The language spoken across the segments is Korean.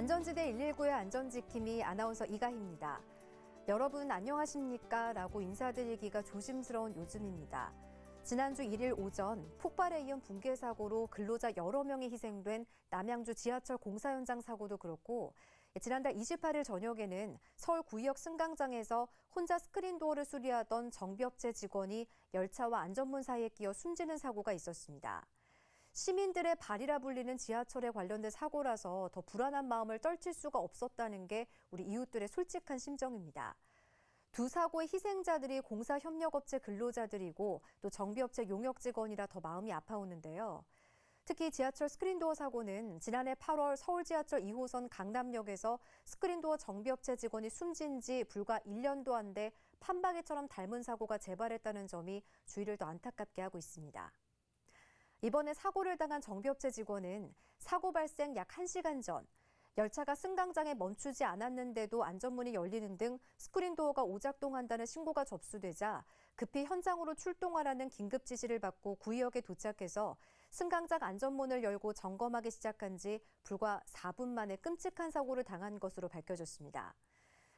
안전지대 119의 안전지킴이 아나운서 이가희입니다. 여러분 안녕하십니까? 라고 인사드리기가 조심스러운 요즘입니다. 지난주 1일 오전 폭발에 이은 붕괴 사고로 근로자 여러 명이 희생된 남양주 지하철 공사 현장 사고도 그렇고 지난달 28일 저녁에는 서울 구의역 승강장에서 혼자 스크린도어를 수리하던 정비업체 직원이 열차와 안전문 사이에 끼어 숨지는 사고가 있었습니다. 시민들의 발이라 불리는 지하철에 관련된 사고라서 더 불안한 마음을 떨칠 수가 없었다는 게 우리 이웃들의 솔직한 심정입니다. 두 사고의 희생자들이 공사협력업체 근로자들이고 또 정비업체 용역 직원이라 더 마음이 아파오는데요. 특히 지하철 스크린도어 사고는 지난해 8월 서울 지하철 2호선 강남역에서 스크린도어 정비업체 직원이 숨진 지 불과 1년도 안 돼 판박이처럼 닮은 사고가 재발했다는 점이 주의를 더 안타깝게 하고 있습니다. 이번에 사고를 당한 정비업체 직원은 사고 발생 약 1시간 전 열차가 승강장에 멈추지 않았는데도 안전문이 열리는 등 스크린도어가 오작동한다는 신고가 접수되자 급히 현장으로 출동하라는 긴급 지시를 받고 구의역에 도착해서 승강장 안전문을 열고 점검하기 시작한 지 불과 4분 만에 끔찍한 사고를 당한 것으로 밝혀졌습니다.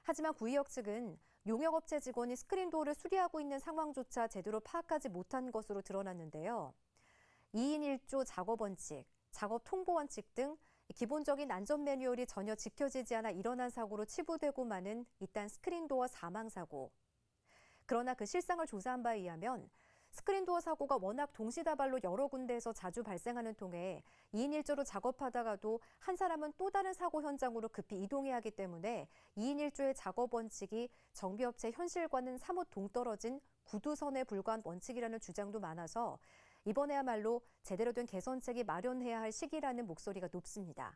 하지만 구의역 측은 용역업체 직원이 스크린도어를 수리하고 있는 상황조차 제대로 파악하지 못한 것으로 드러났는데요. 2인 1조 작업 원칙, 작업 통보 원칙 등 기본적인 안전 매뉴얼이 전혀 지켜지지 않아 일어난 사고로 치부되고 마는 이딴 스크린도어 사망 사고. 그러나 그 실상을 조사한 바에 의하면 스크린도어 사고가 워낙 동시다발로 여러 군데에서 자주 발생하는 통에 2인 1조로 작업하다가도 한 사람은 또 다른 사고 현장으로 급히 이동해야 하기 때문에 2인 1조의 작업 원칙이 정비업체 현실과는 사뭇 동떨어진 구두선에 불과한 원칙이라는 주장도 많아서 이번에야말로 제대로 된 개선책이 마련해야 할 시기라는 목소리가 높습니다.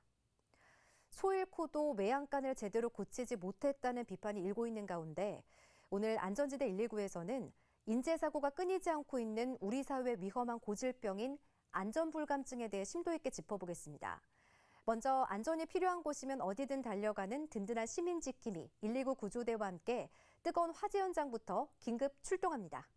소 잃고도 외양간을 제대로 고치지 못했다는 비판이 일고 있는 가운데 오늘 안전지대 119에서는 인재사고가 끊이지 않고 있는 우리 사회의 위험한 고질병인 안전불감증에 대해 심도 있게 짚어보겠습니다. 먼저 안전이 필요한 곳이면 어디든 달려가는 든든한 시민지킴이 119 구조대와 함께 뜨거운 화재 현장부터 긴급 출동합니다.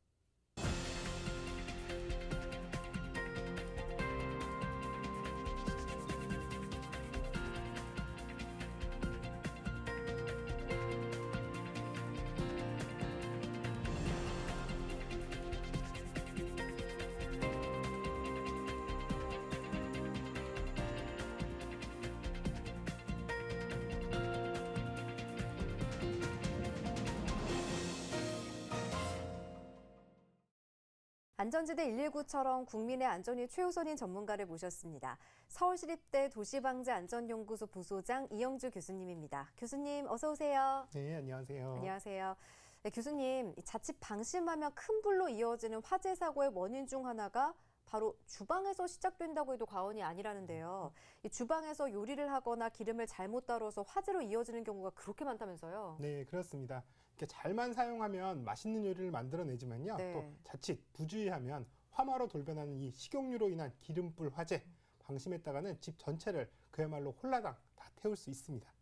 안전지대 119처럼 국민의 안전이 최우선인 전문가를 모셨습니다. 서울시립대 도시방재안전연구소 부소장 이영주 교수님입니다. 교수님 어서 오세요. 네, 안녕하세요. 안녕하세요. 네, 교수님, 자칫 방심하면 큰 불로 이어지는 화재 사고의 원인 중 하나가 바로 주방에서 시작된다고 해도 과언이 아니라는데요. 이 주방에서 요리를 하거나 기름을 잘못 다뤄서 화재로 이어지는 경우가 그렇게 많다면서요? 네, 그렇습니다. 이렇게 잘만 사용하면 맛있는 요리를 만들어내지만요. 네. 또 자칫 부주의하면 화마로 돌변하는 이 식용유로 인한 기름불 화재, 방심했다가는 집 전체를 그야말로 홀라당 다 태울 수 있습니다.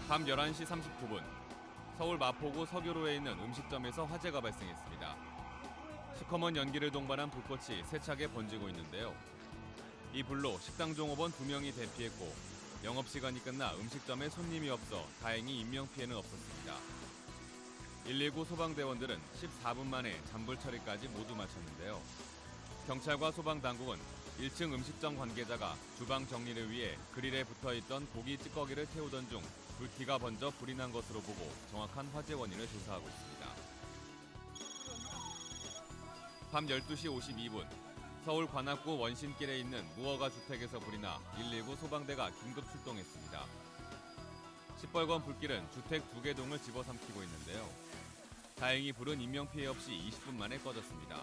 밤 11시 39분, 서울 마포구 서교로에 있는 음식점에서 화재가 발생했습니다. 시커먼 연기를 동반한 불꽃이 세차게 번지고 있는데요. 이 불로 식당 종업원 2명이 대피했고 영업시간이 끝나 음식점에 손님이 없어 다행히 인명피해는 없었습니다. 119 소방대원들은 14분 만에 잔불 처리까지 모두 마쳤는데요. 경찰과 소방당국은 1층 음식점 관계자가 주방 정리를 위해 그릴에 붙어있던 고기 찌꺼기를 태우던 중 불티가 번져 불이 난 것으로 보고 정확한 화재 원인을 조사하고 있습니다. 밤 12시 52분, 서울 관악구 원신길에 있는 무허가 주택에서 불이 나 119 소방대가 긴급 출동했습니다. 시뻘건 불길은 주택 2개 동을 집어삼키고 있는데요. 다행히 불은 인명피해 없이 20분 만에 꺼졌습니다.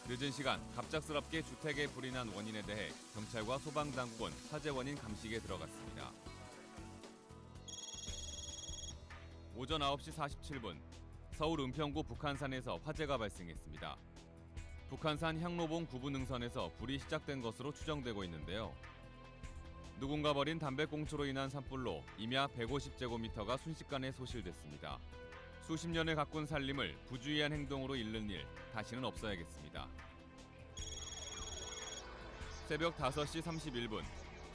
늦은 시간 갑작스럽게 주택에 불이 난 원인에 대해 경찰과 소방당국은 화재 원인 감식에 들어갔습니다. 오전 9시 47분, 서울 은평구 북한산에서 화재가 발생했습니다. 북한산 향로봉 구분응선에서 불이 시작된 것으로 추정되고 있는데요. 누군가 버린 담배꽁초로 인한 산불로 임야 150제곱미터가 순식간에 소실됐습니다. 수십 년을 가꾼 살림을 부주의한 행동으로 잃는 일 다시는 없어야겠습니다. 새벽 5시 31분,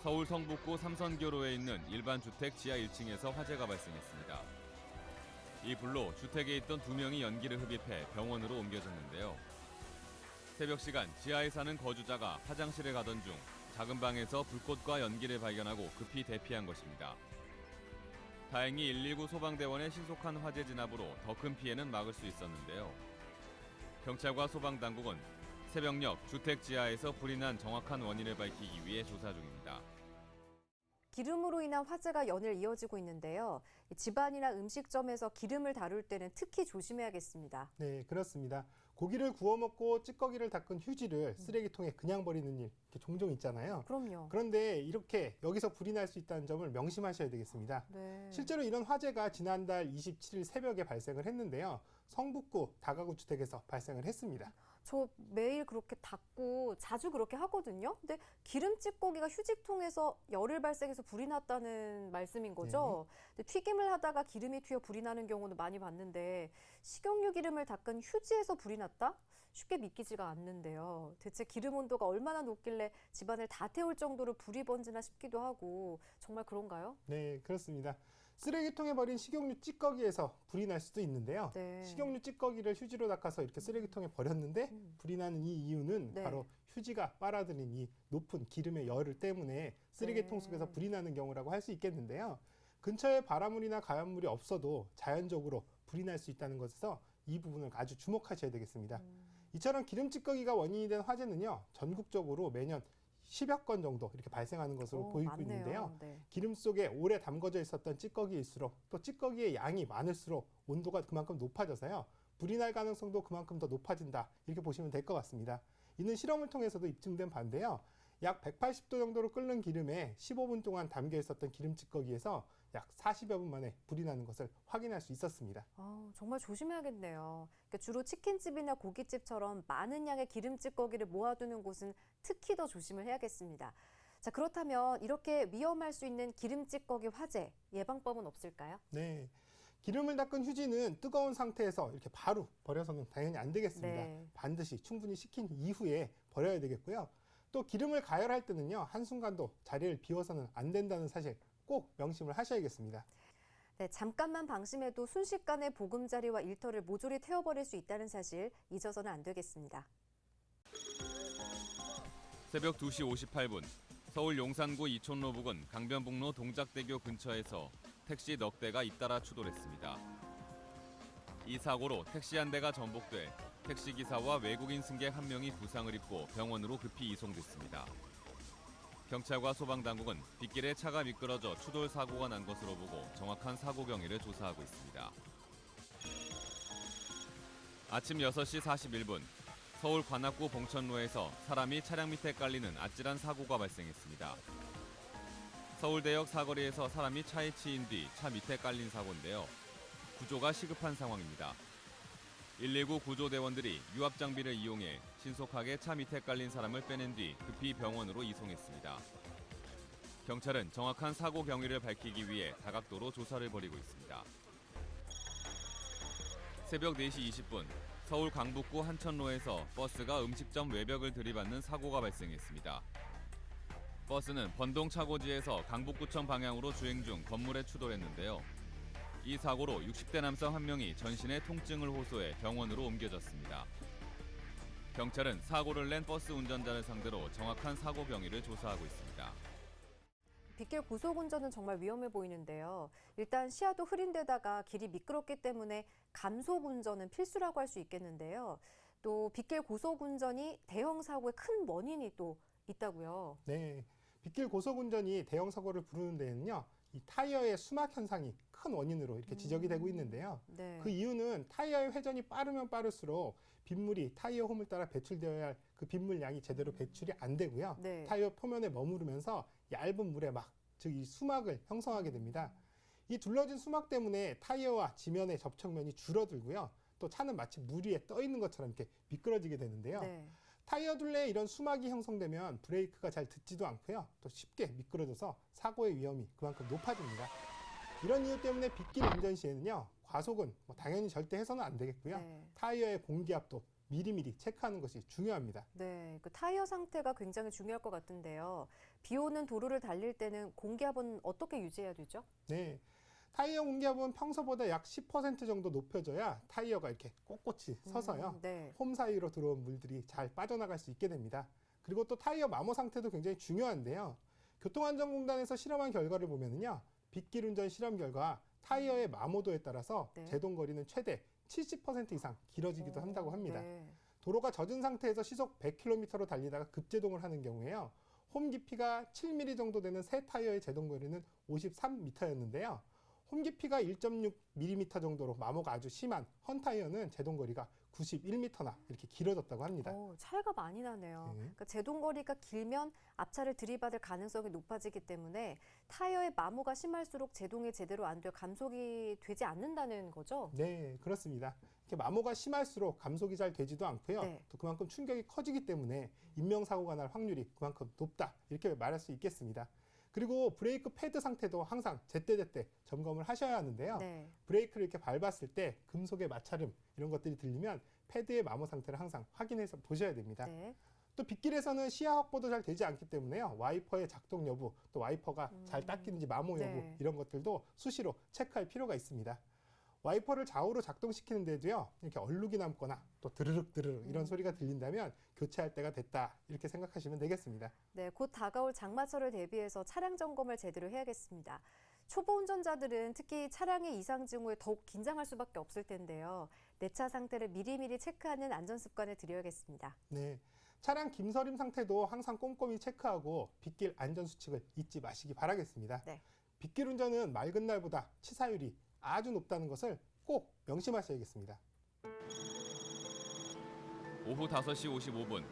서울 성북구 삼선교로에 있는 일반 주택 지하 1층에서 화재가 발생했습니다. 이 불로 주택에 있던 2명이 연기를 흡입해 병원으로 옮겨졌는데요. 새벽 시간 지하에 사는 거주자가 화장실에 가던 중 작은 방에서 불꽃과 연기를 발견하고 급히 대피한 것입니다. 다행히 119 소방대원의 신속한 화재 진압으로 더 큰 피해는 막을 수 있었는데요. 경찰과 소방당국은 새벽녘 주택 지하에서 불이 난 정확한 원인을 밝히기 위해 조사 중입니다. 기름으로 인한 화재가 연일 이어지고 있는데요. 집안이나 음식점에서 기름을 다룰 때는 특히 조심해야겠습니다. 네, 그렇습니다. 고기를 구워 먹고 찌꺼기를 닦은 휴지를 쓰레기통에 그냥 버리는 일 이렇게 종종 있잖아요. 그럼요. 그런데 이렇게 여기서 불이 날 수 있다는 점을 명심하셔야 되겠습니다. 네. 실제로 이런 화재가 지난달 27일 새벽에 발생을 했는데요. 성북구 다가구 주택에서 발생을 했습니다. 저 매일 그렇게 닦고 자주 그렇게 하거든요. 근데 기름 찌꺼기가 휴지통에서 열을 발생해서 불이 났다는 말씀인 거죠. 근데 튀김을 하다가 기름이 튀어 불이 나는 경우는 많이 봤는데 식용유 기름을 닦은 휴지에서 불이 났다? 쉽게 믿기지가 않는데요. 대체 기름 온도가 얼마나 높길래 집안을 다 태울 정도로 불이 번지나 싶기도 하고 정말 그런가요? 네, 그렇습니다. 쓰레기통에 버린 식용유 찌꺼기에서 불이 날 수도 있는데요. 네. 식용유 찌꺼기를 휴지로 닦아서 이렇게 쓰레기통에 버렸는데 불이 나는 이 이유는 네. 바로 휴지가 빨아들인 이 높은 기름의 열을 때문에 쓰레기통 네. 속에서 불이 나는 경우라고 할 수 있겠는데요. 근처에 바닷물이나 가연물이 없어도 자연적으로 불이 날 수 있다는 것에서 이 부분을 아주 주목하셔야 되겠습니다. 이처럼 기름 찌꺼기가 원인이 된 화재는요, 전국적으로 매년 10여 건 정도 이렇게 발생하는 것으로 보이고 많네요. 있는데요. 네. 기름 속에 오래 담궈져 있었던 찌꺼기일수록 또 찌꺼기의 양이 많을수록 온도가 그만큼 높아져서요. 불이 날 가능성도 그만큼 더 높아진다. 이렇게 보시면 될 것 같습니다. 이는 실험을 통해서도 입증된 바인데요. 약 180도 정도로 끓는 기름에 15분 동안 담겨 있었던 기름 찌꺼기에서 약 40여 분 만에 불이 나는 것을 확인할 수 있었습니다. 정말 조심해야겠네요. 그러니까 주로 치킨집이나 고깃집처럼 많은 양의 기름 찌꺼기를 모아두는 곳은 특히 더 조심을 해야겠습니다. 자, 그렇다면 이렇게 위험할 수 있는 기름 찌꺼기 화재 예방법은 없을까요? 네. 기름을 닦은 휴지는 뜨거운 상태에서 이렇게 바로 버려서는 당연히 안 되겠습니다. 네. 반드시 충분히 식힌 이후에 버려야 되겠고요. 또 기름을 가열할 때는요, 한순간도 자리를 비워서는 안 된다는 사실 꼭 명심을 하셔야겠습니다. 네, 잠깐만 방심해도 순식간에 보금자리와 일터를 모조리 태워버릴 수 있다는 사실 잊어서는 안 되겠습니다. 새벽 2시 58분 서울 용산구 이촌로 부근 강변북로 동작대교 근처에서 택시 넉 대가 잇따라 추돌했습니다. 이 사고로 택시 한 대가 전복돼 택시기사와 외국인 승객 한 명이 부상을 입고 병원으로 급히 이송됐습니다. 경찰과 소방당국은 빗길에 차가 미끄러져 추돌 사고가 난 것으로 보고 정확한 사고 경위를 조사하고 있습니다. 아침 6시 41분 서울 관악구 봉천로에서 사람이 차량 밑에 깔리는 아찔한 사고가 발생했습니다. 서울대역 사거리에서 사람이 차에 치인 뒤 차 밑에 깔린 사고인데요. 구조가 시급한 상황입니다. 119 구조대원들이 유압장비를 이용해 신속하게 차 밑에 깔린 사람을 빼낸 뒤 급히 병원으로 이송했습니다. 경찰은 정확한 사고 경위를 밝히기 위해 다각도로 조사를 벌이고 있습니다. 새벽 4시 20분 서울 강북구 한천로에서 버스가 음식점 외벽을 들이받는 사고가 발생했습니다. 버스는 번동 차고지에서 강북구청 방향으로 주행 중 건물에 추돌했는데요. 이 사고로 60대 남성 한 명이 전신에 통증을 호소해 병원으로 옮겨졌습니다. 경찰은 사고를 낸 버스 운전자를 상대로 정확한 사고 경위를 조사하고 있습니다. 빗길 고속운전은 정말 위험해 보이는데요. 일단 시야도 흐린 데다가 길이 미끄럽기 때문에 감속운전은 필수라고 할 수 있겠는데요. 또 빗길 고속운전이 대형 사고의 큰 원인이 또 있다고요. 네. 빗길 고속운전이 대형 사고를 부르는 데는요, 이 타이어의 수막 현상이 큰 원인으로 이렇게 지적이 되고 있는데요. 네. 그 이유는 타이어의 회전이 빠르면 빠를수록 빗물이 타이어 홈을 따라 배출되어야 할 그 빗물 양이 제대로 배출이 안 되고요. 네. 타이어 표면에 머무르면서 얇은 물에 즉 이 수막을 형성하게 됩니다. 이 둘러진 수막 때문에 타이어와 지면의 접촉면이 줄어들고요. 또 차는 마치 물 위에 떠 있는 것처럼 이렇게 미끄러지게 되는데요. 네. 타이어 둘레에 이런 수막이 형성되면 브레이크가 잘 듣지도 않고요. 또 쉽게 미끄러져서 사고의 위험이 그만큼 높아집니다. 이런 이유 때문에 빗길 운전 시에는요, 과속은 당연히 절대 해서는 안 되겠고요. 네. 타이어의 공기압도 미리미리 체크하는 것이 중요합니다. 네, 그 타이어 상태가 굉장히 중요할 것 같은데요. 비 오는 도로를 달릴 때는 공기압은 어떻게 유지해야 되죠? 네. 타이어 공기압은 평소보다 약 10% 정도 높여줘야 타이어가 이렇게 꼿꼿이 서서요. 네. 홈 사이로 들어온 물들이 잘 빠져나갈 수 있게 됩니다. 그리고 또 타이어 마모 상태도 굉장히 중요한데요. 교통안전공단에서 실험한 결과를 보면요. 빗길 운전 실험 결과 타이어의 마모도에 따라서 네. 제동 거리는 최대 70% 이상 길어지기도 한다고 합니다. 네. 도로가 젖은 상태에서 시속 100km로 달리다가 급제동을 하는 경우에요. 홈 깊이가 7mm 정도 되는 새 타이어의 제동 거리는 53m였는데요. 홈 깊이가 1.6mm 정도로 마모가 아주 심한 헌 타이어는 제동 거리가 91m나 이렇게 길어졌다고 합니다. 차이가 많이 나네요. 네. 그러니까 제동 거리가 길면 앞차를 들이받을 가능성이 높아지기 때문에 타이어의 마모가 심할수록 제동이 제대로 안 돼 감속이 되지 않는다는 거죠? 네, 그렇습니다. 이렇게 마모가 심할수록 감속이 잘 되지도 않고요. 네. 또 그만큼 충격이 커지기 때문에 인명사고가 날 확률이 그만큼 높다 이렇게 말할 수 있겠습니다. 그리고 브레이크 패드 상태도 항상 제때제때 점검을 하셔야 하는데요. 네. 브레이크를 이렇게 밟았을 때 금속의 마찰음 이런 것들이 들리면 패드의 마모 상태를 항상 확인해서 보셔야 됩니다. 네. 또 빗길에서는 시야 확보도 잘 되지 않기 때문에요. 와이퍼의 작동 여부, 또 와이퍼가 잘 닦이는지 마모 여부 네. 이런 것들도 수시로 체크할 필요가 있습니다. 와이퍼를 좌우로 작동시키는데도요. 이렇게 얼룩이 남거나 또 드르륵 이런 소리가 들린다면 교체할 때가 됐다 이렇게 생각하시면 되겠습니다. 네, 곧 다가올 장마철을 대비해서 차량 점검을 제대로 해야겠습니다. 초보 운전자들은 특히 차량의 이상 징후에 더욱 긴장할 수밖에 없을 텐데요. 내 차 상태를 미리미리 체크하는 안전 습관을 들여야겠습니다. 네, 차량 김서림 상태도 항상 꼼꼼히 체크하고 빗길 안전 수칙을 잊지 마시기 바라겠습니다. 네. 빗길 운전은 맑은 날보다 치사율이 아주 높다는 것을 꼭 명심하셔야겠습니다. 오후 5시 55분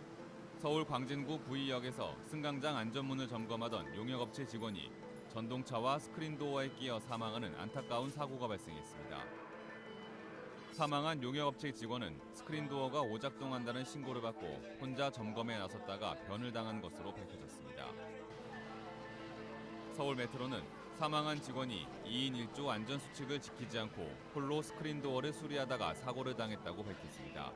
서울 광진구 구의역에서 승강장 안전문을 점검하던 용역업체 직원이 전동차와 스크린도어에 끼어 사망하는 안타까운 사고가 발생했습니다. 사망한 용역업체 직원은 스크린도어가 오작동한다는 신고를 받고 혼자 점검에 나섰다가 변을 당한 것으로 밝혀졌습니다. 서울 메트로는 사망한 직원이 2인 1조 안전수칙을 지키지 않고 홀로 스크린도어를 수리하다가 사고를 당했다고 밝혔습니다.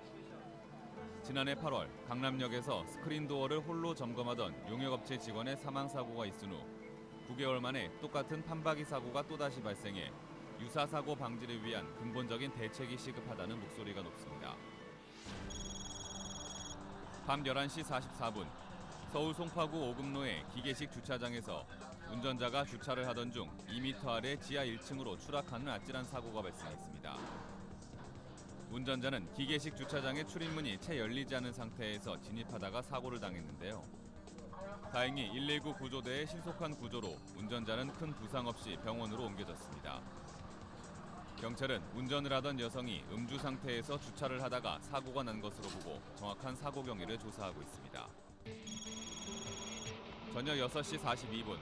지난해 8월 강남역에서 스크린도어를 홀로 점검하던 용역업체 직원의 사망사고가 있은 후 9개월 만에 똑같은 판박이 사고가 또다시 발생해 유사사고 방지를 위한 근본적인 대책이 시급하다는 목소리가 높습니다. 밤 11시 44분 서울 송파구 오금로의 기계식 주차장에서 운전자가 주차를 하던 중 2m 아래 지하 1층으로 추락하는 아찔한 사고가 발생했습니다. 운전자는 기계식 주차장의 출입문이 채 열리지 않은 상태에서 진입하다가 사고를 당했는데요. 다행히 119 구조대의 신속한 구조로 운전자는 큰 부상 없이 병원으로 옮겨졌습니다. 경찰은 운전을 하던 여성이 음주 상태에서 주차를 하다가 사고가 난 것으로 보고 정확한 사고 경위를 조사하고 있습니다. 저녁 6시 42분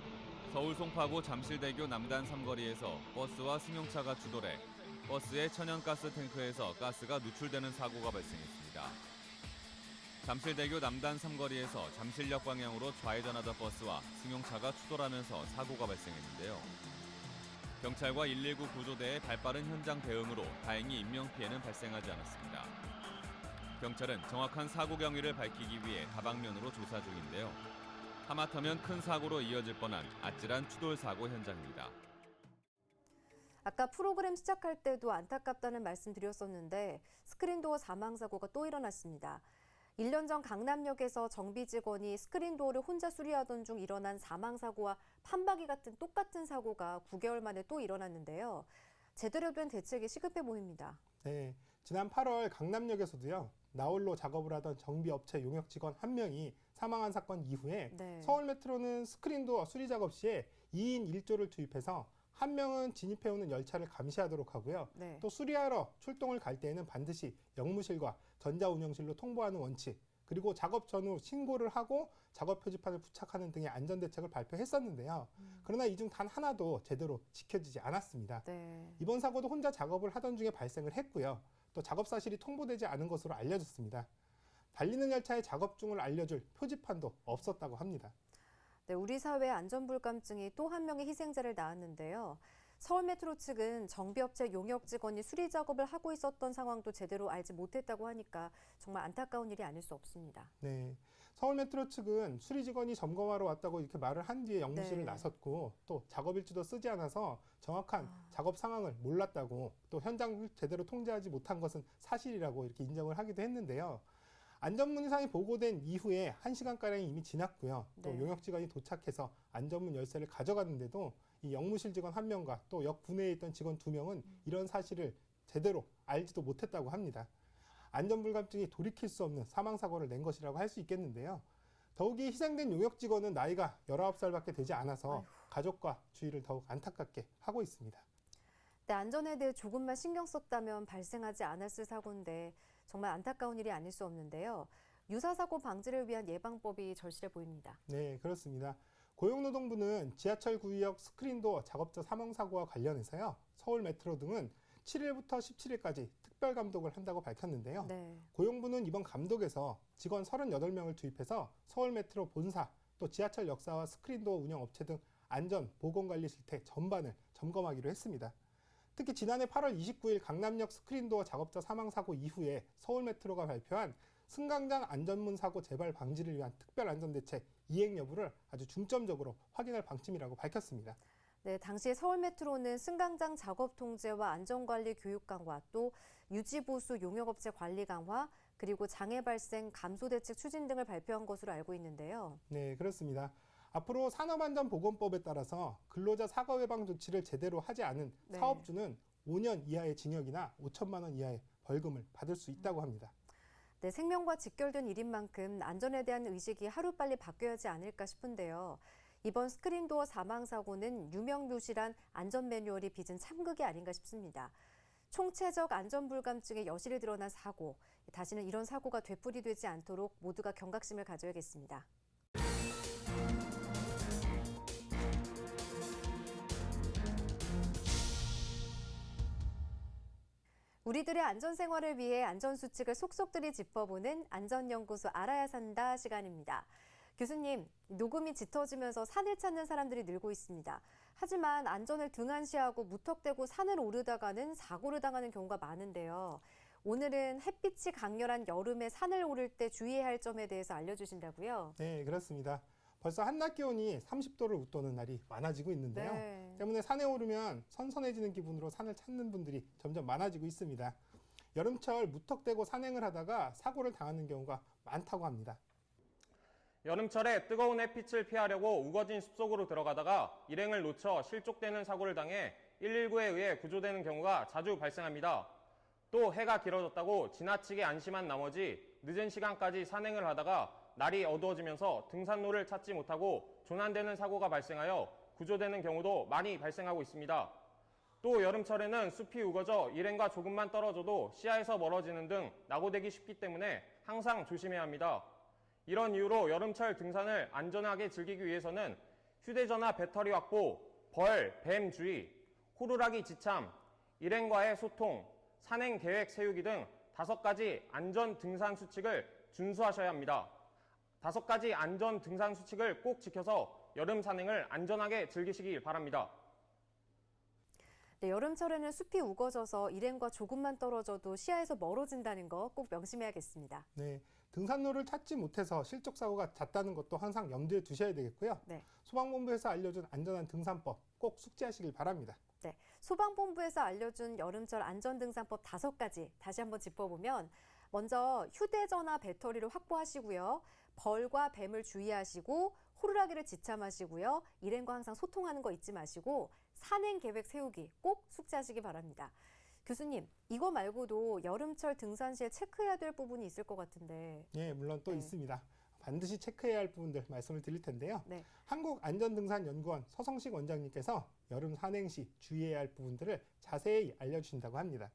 서울 송파구 잠실대교 남단 삼거리에서 버스와 승용차가 추돌해 버스의 천연가스 탱크에서 가스가 누출되는 사고가 발생했습니다. 잠실대교 남단 삼거리에서 잠실역 방향으로 좌회전하던 버스와 승용차가 추돌하면서 사고가 발생했는데요. 경찰과 119 구조대의 발빠른 현장 대응으로 다행히 인명피해는 발생하지 않았습니다. 경찰은 정확한 사고 경위를 밝히기 위해 다방면으로 조사 중인데요. 하마터면 큰 사고로 이어질 뻔한 아찔한 추돌 사고 현장입니다. 아까 프로그램 시작할 때도 안타깝다는 말씀 드렸었는데 스크린도어 사망사고가 또 일어났습니다. 1년 전 강남역에서 정비 직원이 스크린도어를 혼자 수리하던 중 일어난 사망사고와 판박이 같은 똑같은 사고가 9개월 만에 또 일어났는데요. 제대로 된 대책이 시급해 보입니다. 네, 지난 8월 강남역에서도요. 나홀로 작업을 하던 정비업체 용역 직원 한 명이 사망한 사건 이후에 네. 서울 메트로는 스크린도어 수리 작업 시에 2인 1조를 투입해서 한 명은 진입해오는 열차를 감시하도록 하고요. 네. 또 수리하러 출동을 갈 때에는 반드시 역무실과 전자운영실로 통보하는 원칙, 그리고 작업 전후 신고를 하고 작업 표지판을 부착하는 등의 안전대책을 발표했었는데요. 그러나 이 중 단 하나도 제대로 지켜지지 않았습니다. 네. 이번 사고도 혼자 작업을 하던 중에 발생을 했고요. 또 작업 사실이 통보되지 않은 것으로 알려졌습니다. 달리는 열차의 작업 중을 알려줄 표지판도 없었다고 합니다. 네, 우리 사회의 안전불감증이 또 한 명의 희생자를 낳았는데요. 서울메트로 측은 정비업체 용역 직원이 수리 작업을 하고 있었던 상황도 제대로 알지 못했다고 하니까 정말 안타까운 일이 아닐 수 없습니다. 네. 서울메트로 측은 수리 직원이 점검하러 왔다고 이렇게 말을 한 뒤에 영무실을 네. 나섰고 또 작업일지도 쓰지 않아서 정확한 작업 상황을 몰랐다고 또 현장을 제대로 통제하지 못한 것은 사실이라고 이렇게 인정을 하기도 했는데요. 안전문 이상이 보고된 이후에 1시간가량이 이미 지났고요. 또 네. 용역 직원이 도착해서 안전문 열쇠를 가져갔는데도 이 영무실 직원 1명과 또 역 분해에 있던 직원 2명은 이런 사실을 제대로 알지도 못했다고 합니다. 안전불감증이 돌이킬 수 없는 사망사고를 낸 것이라고 할 수 있겠는데요. 더욱이 희생된 용역 직원은 나이가 19살밖에 되지 않아서 가족과 주위를 더욱 안타깝게 하고 있습니다. 네, 안전에 대해 조금만 신경 썼다면 발생하지 않았을 사고인데 정말 안타까운 일이 아닐 수 없는데요. 유사사고 방지를 위한 예방법이 절실해 보입니다. 네, 그렇습니다. 고용노동부는 지하철 구의역 스크린도어 작업자 사망사고와 관련해서요. 서울 메트로 등은 7일부터 17일까지 특별 감독을 한다고 밝혔는데요. 네. 고용부는 이번 감독에서 직원 38명을 투입해서 서울 메트로 본사, 또 지하철 역사와 스크린도어 운영 업체 등 안전, 보건관리 실태 전반을 점검하기로 했습니다. 특히 지난해 8월 29일 강남역 스크린도어 작업자 사망사고 이후에 서울 메트로가 발표한 승강장 안전문 사고 재발 방지를 위한 특별 안전대책 이행 여부를 아주 중점적으로 확인할 방침이라고 밝혔습니다. 네, 당시 서울메트로는 승강장 작업 통제와 안전관리 교육 강화, 또 유지보수 용역업체 관리 강화, 그리고 장애 발생 감소 대책 추진 등을 발표한 것으로 알고 있는데요. 네, 그렇습니다. 앞으로 산업안전보건법에 따라서 근로자 사고 예방 조치를 제대로 하지 않은 네. 사업주는 5년 이하의 징역이나 5천만 원 이하의 벌금을 받을 수 있다고 합니다. 네, 생명과 직결된 일인 만큼 안전에 대한 의식이 하루빨리 바뀌어야 하지 않을까 싶은데요. 이번 스크린도어 사망사고는 유명무실한 안전 매뉴얼이 빚은 참극이 아닌가 싶습니다. 총체적 안전불감증에 여실히 드러난 사고, 다시는 이런 사고가 되풀이되지 않도록 모두가 경각심을 가져야겠습니다. 우리들의 안전생활을 위해 안전수칙을 속속들이 짚어보는 안전연구소 알아야 산다 시간입니다. 교수님, 녹음이 짙어지면서 산을 찾는 사람들이 늘고 있습니다. 하지만 안전을 등한시하고 무턱대고 산을 오르다가는 사고를 당하는 경우가 많은데요. 오늘은 햇빛이 강렬한 여름에 산을 오를 때 주의해야 할 점에 대해서 알려주신다고요? 네, 그렇습니다. 벌써 한낮 기온이 30도를 웃도는 날이 많아지고 있는데요. 네. 때문에 산에 오르면 선선해지는 기분으로 산을 찾는 분들이 점점 많아지고 있습니다. 여름철 무턱대고 산행을 하다가 사고를 당하는 경우가 많다고 합니다. 여름철에 뜨거운 햇빛을 피하려고 우거진 숲속으로 들어가다가 일행을 놓쳐 실족되는 사고를 당해 119에 의해 구조되는 경우가 자주 발생합니다. 또 해가 길어졌다고 지나치게 안심한 나머지 늦은 시간까지 산행을 하다가 날이 어두워지면서 등산로를 찾지 못하고 조난되는 사고가 발생하여 구조되는 경우도 많이 발생하고 있습니다. 또 여름철에는 숲이 우거져 일행과 조금만 떨어져도 시야에서 멀어지는 등 낙오되기 쉽기 때문에 항상 조심해야 합니다. 이런 이유로 여름철 등산을 안전하게 즐기기 위해서는 휴대전화 배터리 확보, 벌, 뱀 주의, 호루라기 지참, 일행과의 소통, 산행 계획 세우기 등 5가지 안전 등산 수칙을 준수하셔야 합니다. 5가지 안전 등산 수칙을 꼭 지켜서 여름 산행을 안전하게 즐기시기 바랍니다. 네, 여름철에는 숲이 우거져서 일행과 조금만 떨어져도 시야에서 멀어진다는 거 꼭 명심해야겠습니다. 네, 등산로를 찾지 못해서 실족 사고가 잦다는 것도 항상 염두에 두셔야 되겠고요. 네. 소방본부에서 알려준 안전한 등산법 꼭 숙지하시길 바랍니다. 네, 소방본부에서 알려준 여름철 안전등산법 5가지 다시 한번 짚어보면 먼저 휴대전화 배터리를 확보하시고요. 벌과 뱀을 주의하시고 호루라기를 지참하시고요. 일행과 항상 소통하는 거 잊지 마시고 산행 계획 세우기 꼭 숙지하시기 바랍니다. 교수님, 이거 말고도 여름철 등산 시에 체크해야 될 부분이 있을 것 같은데. 예, 물론 또 네. 있습니다. 반드시 체크해야 할 부분들 말씀을 드릴 텐데요. 네. 한국안전등산연구원 서성식 원장님께서 여름 산행 시 주의해야 할 부분들을 자세히 알려주신다고 합니다.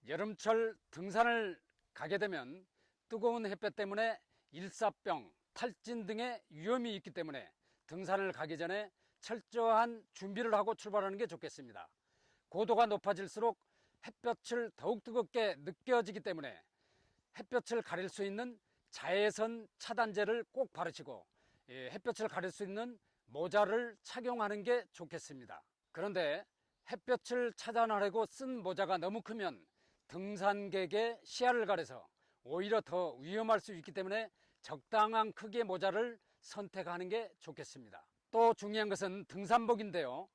여름철 등산을 가게 되면 뜨거운 햇볕 때문에 일사병, 탈진 등의 위험이 있기 때문에 등산을 가기 전에 철저한 준비를 하고 출발하는 게 좋겠습니다. 고도가 높아질수록 햇볕을 더욱 뜨겁게 느껴지기 때문에 햇볕을 가릴 수 있는 자외선 차단제를 꼭 바르시고 햇볕을 가릴 수 있는 모자를 착용하는 게 좋겠습니다. 그런데 햇볕을 차단하려고 쓴 모자가 너무 크면 등산객의 시야를 가려서 오히려 더 위험할 수 있기 때문에 적당한 크기의 모자를 선택하는 게 좋겠습니다. 또 중요한 것은 등산복인데요.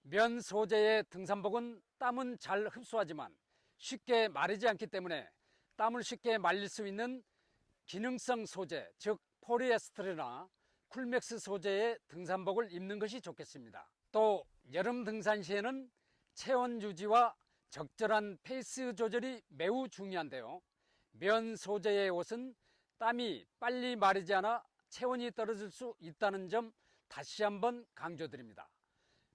면 소재의 등산복은 땀은 잘 흡수하지만 쉽게 마르지 않기 때문에 땀을 쉽게 말릴 수 있는 기능성 소재, 즉 폴리에스테르나 쿨맥스 소재의 등산복을 입는 것이 좋겠습니다. 또 여름 등산 시에는 체온 유지와 적절한 페이스 조절이 매우 중요한데요. 면 소재의 옷은 땀이 빨리 마르지 않아 체온이 떨어질 수 있다는 점 다시 한번 강조드립니다.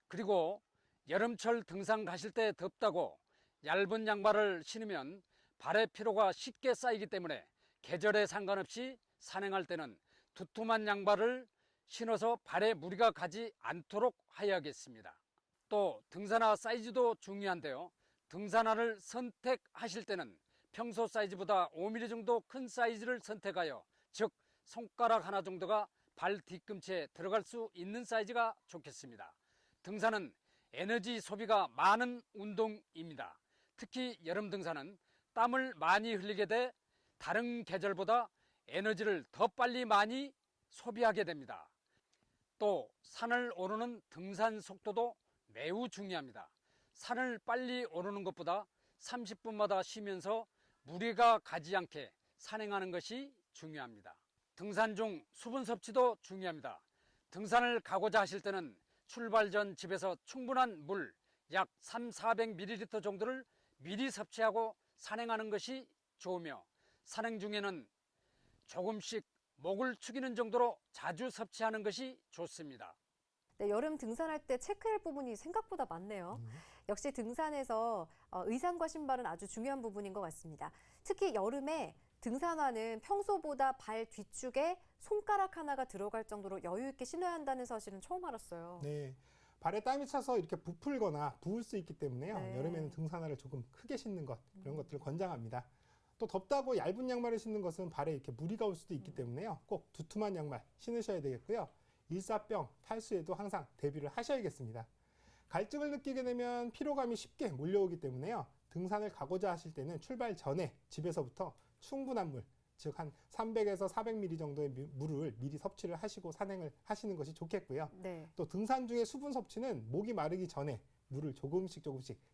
그리고 여름철 등산 가실 때 덥다고 얇은 양말을 신으면 발의 피로가 쉽게 쌓이기 때문에 계절에 상관없이 산행할 때는 두툼한 양말을 신어서 발에 무리가 가지 않도록 하여야겠습니다. 또 등산화 사이즈도 중요한데요. 등산화를 선택하실 때는 평소 사이즈보다 5mm 정도 큰 사이즈를 선택하여, 즉 손가락 하나 정도가 발 뒤꿈치에 들어갈 수 있는 사이즈가 좋겠습니다. 등산은 에너지 소비가 많은 운동입니다. 특히 여름 등산은 땀을 많이 흘리게 돼 다른 계절보다 에너지를 더 빨리 많이 소비하게 됩니다. 또 산을 오르는 등산 속도도 매우 중요합니다. 산을 빨리 오르는 것보다 30분마다 쉬면서 무리가 가지 않게 산행하는 것이 중요합니다. 등산 중 수분 섭취도 중요합니다. 등산을 가고자 하실 때는 출발 전 집에서 충분한 물 약 300~400ml 정도를 미리 섭취하고 산행하는 것이 좋으며, 산행 중에는 조금씩 목을 축이는 정도로 자주 섭취하는 것이 좋습니다. 네, 여름 등산할 때 체크할 부분이 생각보다 많네요. 역시 등산에서 의상과 신발은 아주 중요한 부분인 것 같습니다. 특히 여름에 등산화는 평소보다 발 뒤쪽에 손가락 하나가 들어갈 정도로 여유 있게 신어야 한다는 사실은 처음 알았어요. 네. 발에 땀이 차서 이렇게 부풀거나 부을 수 있기 때문에요. 네. 여름에는 등산화를 조금 크게 신는 것, 이런 것들을 권장합니다. 또 덥다고 얇은 양말을 신는 것은 발에 이렇게 무리가 올 수도 있기 때문에요. 꼭 두툼한 양말 신으셔야 되겠고요. 일사병, 탈수에도 항상 대비를 하셔야겠습니다. 갈증을 느끼게 되면 피로감이 쉽게 몰려오기 때문에요. 등산을 가고자 하실 때는 출발 전에 집에서부터 충분한 물, 즉 한 300에서 400ml 정도의 물을 미리 섭취를 하시고 산행을 하시는 것이 좋겠고요. 네. 또 등산 중에 수분 섭취는 목이 마르기 전에 물을 조금씩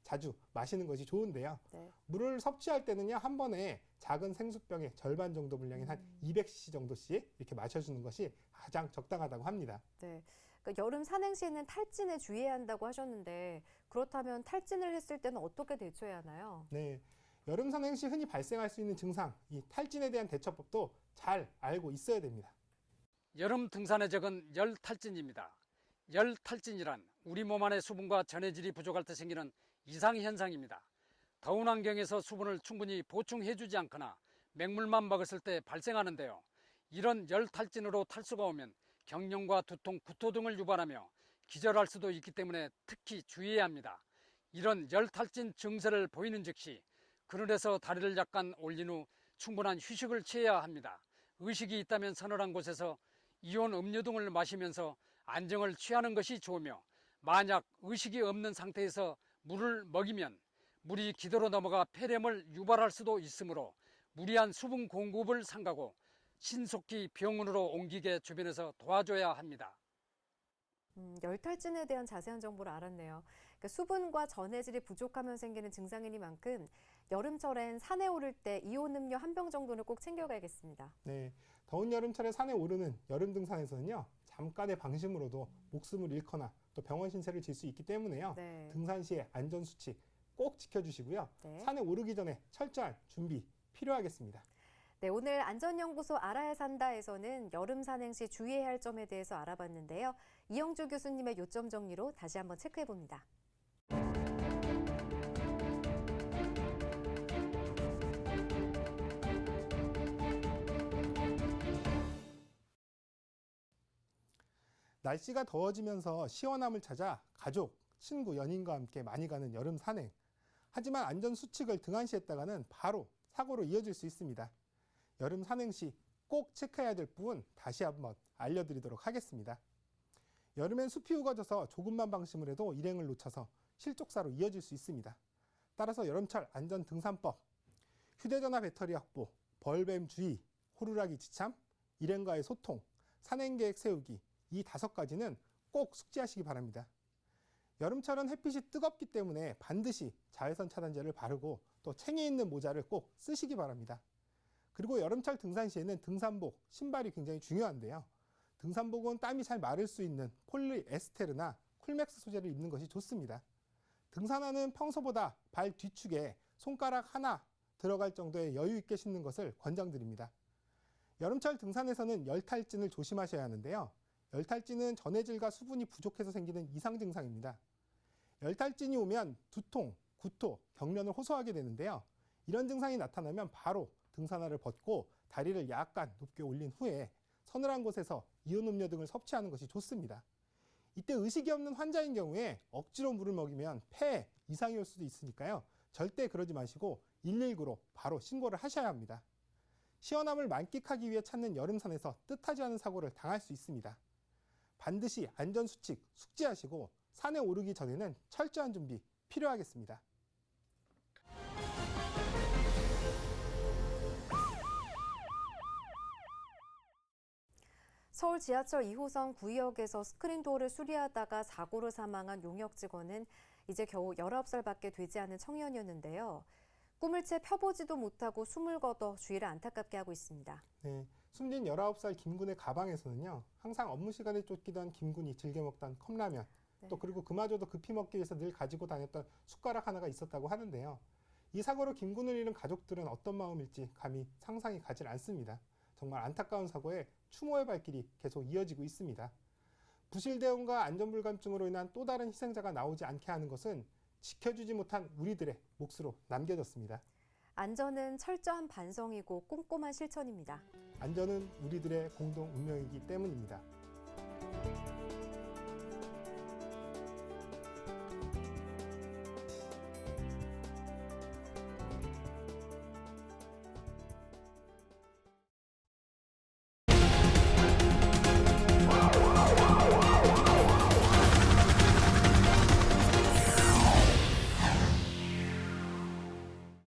자주 마시는 것이 좋은데요. 네. 물을 섭취할 때는요, 한 번에 작은 생수병의 절반 정도 분량인 한 200cc 정도씩 이렇게 마셔주는 것이 가장 적당하다고 합니다. 네. 그러니까 여름 산행 시에는 탈진에 주의해야 한다고 하셨는데, 그렇다면 탈진을 했을 때는 어떻게 대처해야 하나요? 네. 여름 산행 시 흔히 발생할 수 있는 증상, 이 탈진에 대한 대처법도 잘 알고 있어야 됩니다. 여름 등산의 적은 열탈진입니다. 열탈진이란 우리 몸 안의 수분과 전해질이 부족할 때 생기는 이상현상입니다. 더운 환경에서 수분을 충분히 보충해주지 않거나 맹물만 먹었을 때 발생하는데요. 이런 열탈진으로 탈수가 오면 경련과 두통, 구토 등을 유발하며 기절할 수도 있기 때문에 특히 주의해야 합니다. 이런 열탈진 증세를 보이는 즉시 그늘에서 다리를 약간 올린 후 충분한 휴식을 취해야 합니다. 의식이 있다면 서늘한 곳에서 이온 음료 등을 마시면서 안정을 취하는 것이 좋으며, 만약 의식이 없는 상태에서 물을 먹이면 물이 기도로 넘어가 폐렴을 유발할 수도 있으므로 무리한 수분 공급을 삼가고 신속히 병원으로 옮기게 주변에서 도와줘야 합니다. 열탈진에 대한 자세한 정보를 알았네요. 그러니까 수분과 전해질이 부족하면 생기는 증상이니만큼 여름철엔 산에 오를 때 이온 음료 한 병 정도는 꼭 챙겨가야겠습니다. 네. 더운 여름철에 산에 오르는 여름 등산에서는요, 잠깐의 방심으로도 목숨을 잃거나 또 병원 신세를 질 수 있기 때문에요. 네. 등산 시에 안전수칙 꼭 지켜주시고요. 네. 산에 오르기 전에 철저한 준비 필요하겠습니다. 네, 오늘 안전연구소 알아야 산다에서는 여름 산행 시 주의해야 할 점에 대해서 알아봤는데요. 이영주 교수님의 요점 정리로 다시 한번 체크해 봅니다. 날씨가 더워지면서 시원함을 찾아 가족, 친구, 연인과 함께 많이 가는 여름 산행. 하지만 안전수칙을 등한시했다가는 바로 사고로 이어질 수 있습니다. 여름 산행 시 꼭 체크해야 될 부분 다시 한번 알려드리도록 하겠습니다. 여름엔 숲이 우거져서 조금만 방심을 해도 일행을 놓쳐서 실족사로 이어질 수 있습니다. 따라서 여름철 안전 등산법, 휴대전화 배터리 확보, 벌뱀 주의, 호루라기 지참, 일행과의 소통, 산행 계획 세우기, 이 5가지는 꼭 숙지하시기 바랍니다. 여름철은 햇빛이 뜨겁기 때문에 반드시 자외선 차단제를 바르고 또 챙에 있는 모자를 꼭 쓰시기 바랍니다. 그리고 여름철 등산 시에는 등산복, 신발이 굉장히 중요한데요. 등산복은 땀이 잘 마를 수 있는 폴리에스테르나 쿨맥스 소재를 입는 것이 좋습니다. 등산화는 평소보다 발 뒤축에 손가락 하나 들어갈 정도의 여유 있게 신는 것을 권장드립니다. 여름철 등산에서는 열탈진을 조심하셔야 하는데요. 열탈진은 전해질과 수분이 부족해서 생기는 이상 증상입니다. 열탈진이 오면 두통, 구토, 경련을 호소하게 되는데요. 이런 증상이 나타나면 바로 등산화를 벗고 다리를 약간 높게 올린 후에 서늘한 곳에서 이온 음료 등을 섭취하는 것이 좋습니다. 이때 의식이 없는 환자인 경우에 억지로 물을 먹이면 폐에 이상이 올 수도 있으니까요. 절대 그러지 마시고 119로 바로 신고를 하셔야 합니다. 시원함을 만끽하기 위해 찾는 여름산에서 뜻하지 않은 사고를 당할 수 있습니다. 반드시 안전수칙 숙지하시고 산에 오르기 전에는 철저한 준비 필요하겠습니다. 서울 지하철 2호선 구의역에서 스크린도어를 수리하다가 사고로 사망한 용역 직원은 이제 겨우 19살밖에 되지 않은 청년이었는데요. 꿈을 채 펴보지도 못하고 숨을 거둬 주위를 안타깝게 하고 있습니다. 네, 숨진 19살 김군의 가방에서는요. 항상 업무 시간에 쫓기던 김군이 즐겨 먹던 컵라면, 네. 또 그리고 그마저도 급히 먹기 위해서 늘 가지고 다녔던 숟가락 하나가 있었다고 하는데요. 이 사고로 김군을 잃은 가족들은 어떤 마음일지 감히 상상이 가질 않습니다. 정말 안타까운 사고에 추모의 발길이 계속 이어지고 있습니다. 부실 대응과 안전불감증으로 인한 또 다른 희생자가 나오지 않게 하는 것은 지켜주지 못한 우리들의 몫으로 남겨졌습니다. 안전은 철저한 반성이고 꼼꼼한 실천입니다. 안전은 우리들의 공동 운명이기 때문입니다.